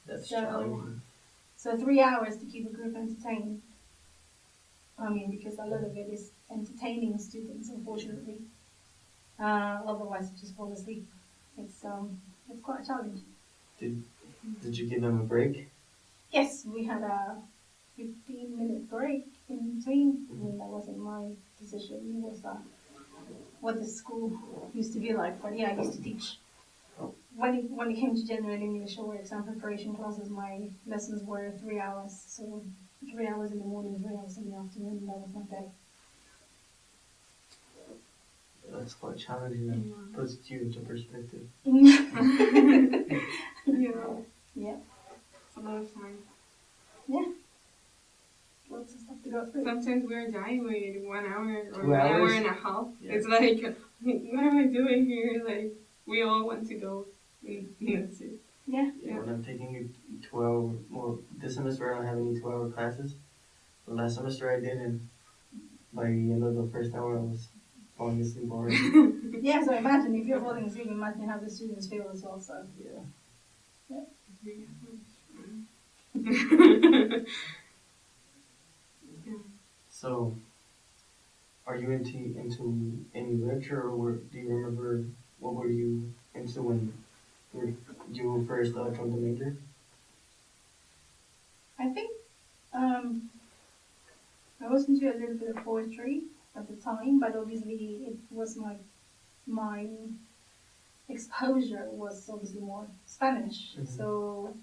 That's challenging. So 3 hours to keep a group entertained. I mean, because a lot of it is entertaining students, unfortunately. Otherwise, I just fall asleep. It's quite a challenge. Did you give them a break? Yes, we had a 15-minute break in between. I mean, that wasn't my decision. It was what the school used to be like. But yeah, I used to teach. When it came to general English or exam preparation classes, my lessons were 3 hours. So 3 hours in the morning, 3 hours in the afternoon, and that was my day. That's quite challenging. That puts you into perspective. Yeah. Yeah. It's a lot of time. Yeah. Lots of stuff to go through. Sometimes we're dying with 1 hour or 2 1 hours? hour and a half. Yeah. It's like, what am I doing here? Like, we all want to go. And that's it. Yeah. Yeah, when I'm taking a 2 hour, well, this semester I don't have any 2 hour classes. The last semester I did, and by the end of the first hour I was falling asleep already. Yeah, so imagine if you're falling asleep, imagine how the students feel as well. So Yeah. So, are you into any literature, or do you remember what were you into when you first joined the major? I think I was into a little bit of poetry at the time, but obviously it was my exposure was obviously more Spanish. Mhm. So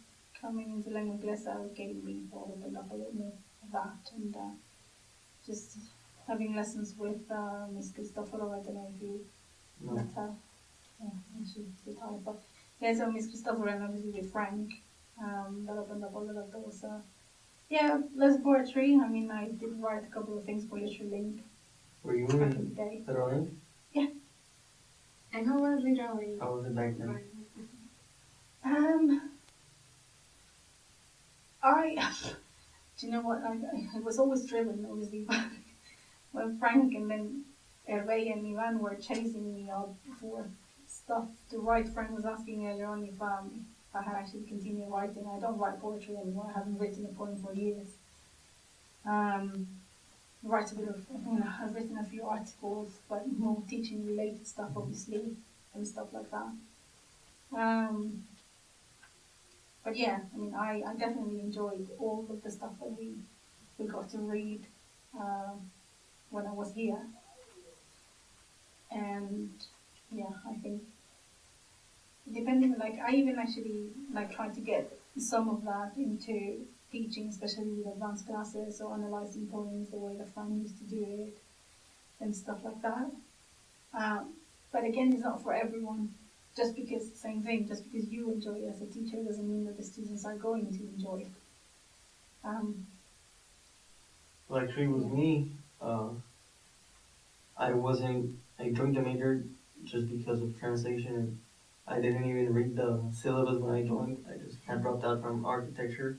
coming into Lengua Inglesa gave me opened up a little more of that, and just having lessons with Miss Cristoforo. I don't know if you No. met her. Yeah, she's retired, but yeah, so Miss Cristoforo and obviously with Frank, that opened up a lot of doors. Yeah, less poetry. I mean, I did write a couple of things for Literary Link Were you back in in the day. Federal? And how was literally? How was it back then? Do you know what? I was always driven, obviously, by when Frank and then Hervé and Ivan were chasing me up for stuff to write. Frank was asking earlier on if I had actually continued writing. I don't write poetry anymore. I haven't written a poem for years. Write a bit of, I've written a few articles, but more teaching related stuff, obviously, and stuff like that. But yeah, I mean, I definitely enjoyed all of the stuff that we got to read when I was here. And yeah, I think depending, like, I even actually like tried to get some of that into teaching, especially with advanced classes or analyzing poems the way that Fran used to do it and stuff like that. But again, it's not for everyone. Just because, same thing, just because you enjoy it as a teacher doesn't mean that the students are going to enjoy it. Well, actually, with me, I joined the major just because of translation, and I didn't even read the syllabus when I joined. I just had dropped out from architecture,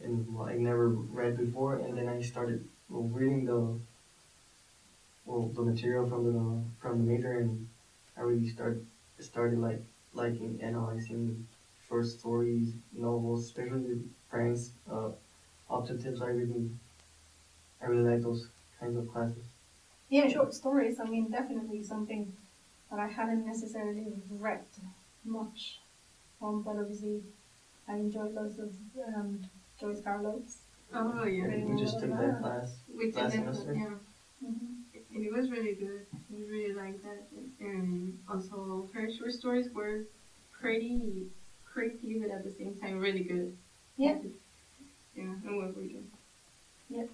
and I never read before, and then I started reading the material from the major, and I really started liking analyzing short stories, novels, especially with Frank's objectives. I really like those kinds of classes. Yeah, short stories, I mean, definitely something that I hadn't necessarily read much on, but obviously I enjoyed loads of Joyce Carlos. Oh yeah. We just took that class last semester. Yeah. Mm-hmm. And it was really good. We really liked that. And also her short stories were pretty creepy, but at the same time really good. Yeah. Yeah, and what we did. Yep.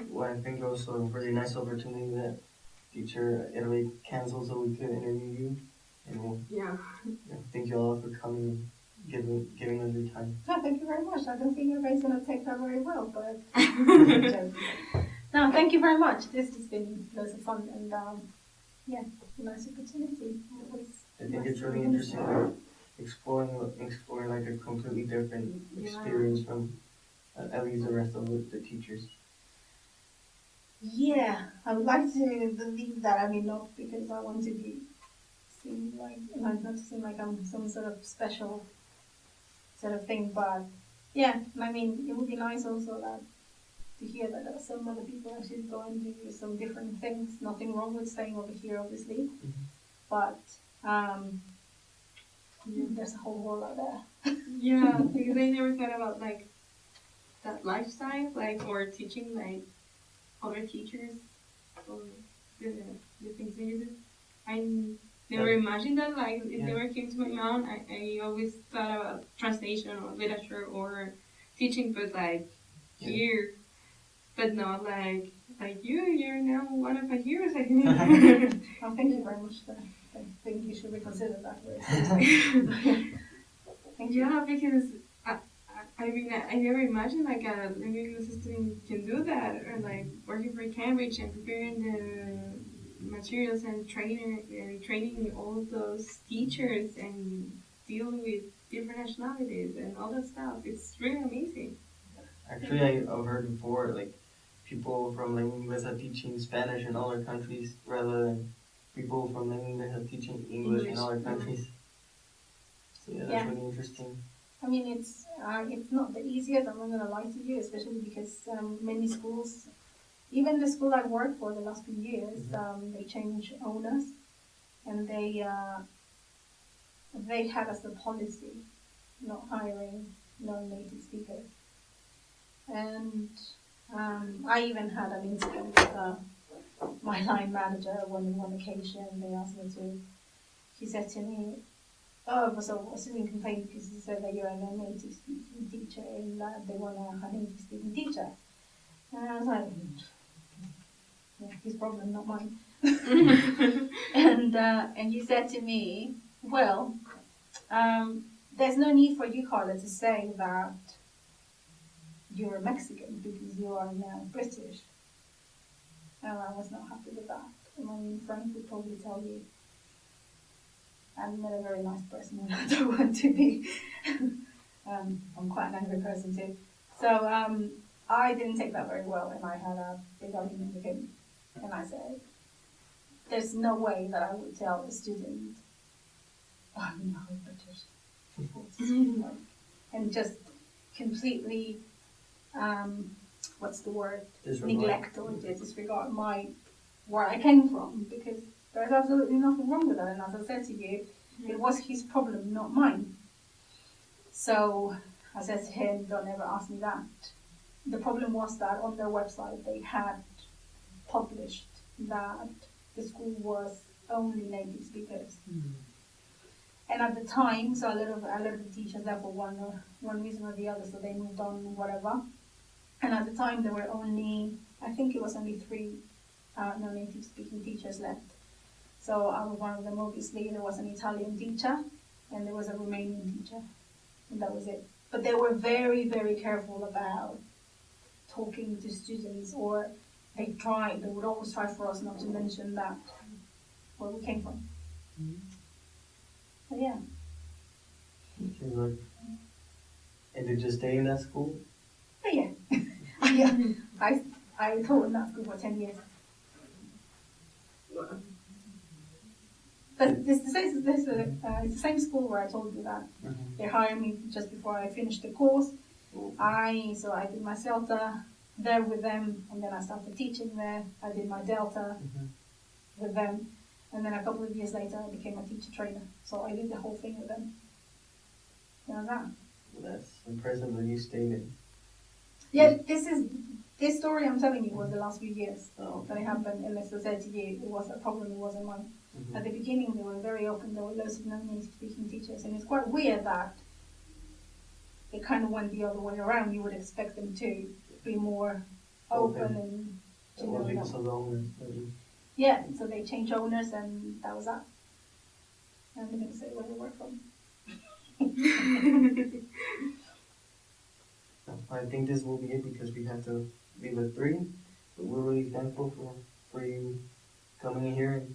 Well, I think also a really nice opportunity that teacher Italy canceled so we could interview you. And Yeah. thank you all for coming and giving us your time. No, thank you very much. I don't think everybody's going to take that very well, but no, thank you very much. This has been loads of fun and yeah, a nice opportunity. I think it's really interesting, like, exploring like a completely different experience from at least the rest of the teachers. Yeah, I would like to believe that. I mean, not because I want to seem like, not to seem like I'm some sort of special sort of thing, but yeah, I mean, it would be nice also that to hear that there are some other people actually go and do some different things. Nothing wrong with staying over here, obviously, but there's a whole world out there. Yeah, because I never thought about like that lifestyle, like or teaching like other teachers or the things that you do. I never imagined that. Like it never came to my mind. I always thought about translation or literature or teaching, but like here, but not like you're now one of my heroes. I think. Oh, thank you very much. I think you should reconsider that very seriously. Thank you. Yeah, because I mean, I never imagined like a Lengua Inglesa student can do that, or like working for Cambridge and preparing the materials and training all of those teachers and dealing with different nationalities and all that stuff. It's really amazing. Actually, I've heard before, like, people from Lengua Inglesa teaching Spanish in other countries rather than people from Lengua Inglesa teaching English in other countries. So yeah, that's really interesting. I mean, it's not the easiest. I'm not gonna lie to you, especially because many schools, even the school I've worked for the last few years, they change owners, and they had as a policy not hiring non-native speakers. And I even had an incident with my line manager when on one occasion they asked me to. He said to me, "Oh, so I was in complaint because he said that you're a non-native speaking teacher and that they want a native speaking teacher." And I was like, "Yeah, his problem, not mine." And he said to me, "Well, there's no need for you, Karla, to say that you're a Mexican because you are now British." And I was not happy with that. And my friend would probably tell you I'm not a very nice person and I don't want to be. I'm quite an angry person too. So I didn't take that very well, and I had a big argument with him. And I said, there's no way that I would tell a student, "Oh, I'm not British," and just completely, what's the word? Neglect or disregard where I came from, because there's absolutely nothing wrong with that. And as I said to you, it was his problem, not mine. So I said to him, "Don't ever ask me that." The problem was that on their website they had published that the school was only native speakers. And at the time, so a lot of the teachers there for one reason or the other, so they moved on, whatever. And at the time, there were I think it was only 3 non-native speaking teachers left. So I was one of them, obviously. There was an Italian teacher, and there was a Romanian teacher, and that was it. But they were very, very careful about talking to students, or they would always try for us not to mention that, where we came from. So yeah. And did you stay in that school? But yeah. I taught in that school for 10 years. But it's the same school where I told you that. They hired me just before I finished the course. So I did my CELTA there with them, and then I started teaching there. I did my Delta with them, and then a couple of years later I became a teacher trainer. So I did the whole thing with them. And that. Well, that's impressive that you stayed in. Yeah, this story I'm telling you was the last few years that it happened. And as I said to you, it was a problem. It wasn't mine. At the beginning, they were very open. There were loads of non-native speaking teachers, and it's quite weird that it kind of went the other way around. You would expect them to be more open and to know that. Yeah, so they changed owners, and that was that. I'm going to say where they work from. I think this will be it because we have to leave at 3. But we're really thankful for you coming in here and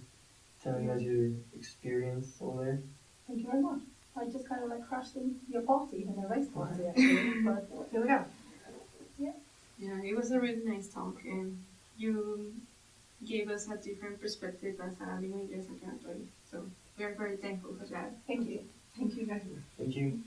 telling us your experience over there. Thank you very much. I just kind of like crashed in your party, in a race party actually, but here we go. Yeah, it was a really nice talk, and you gave us a different perspective as a Lengua Inglesa graduate. So we are very thankful for that. Thank you. Thank you very much. Thank you.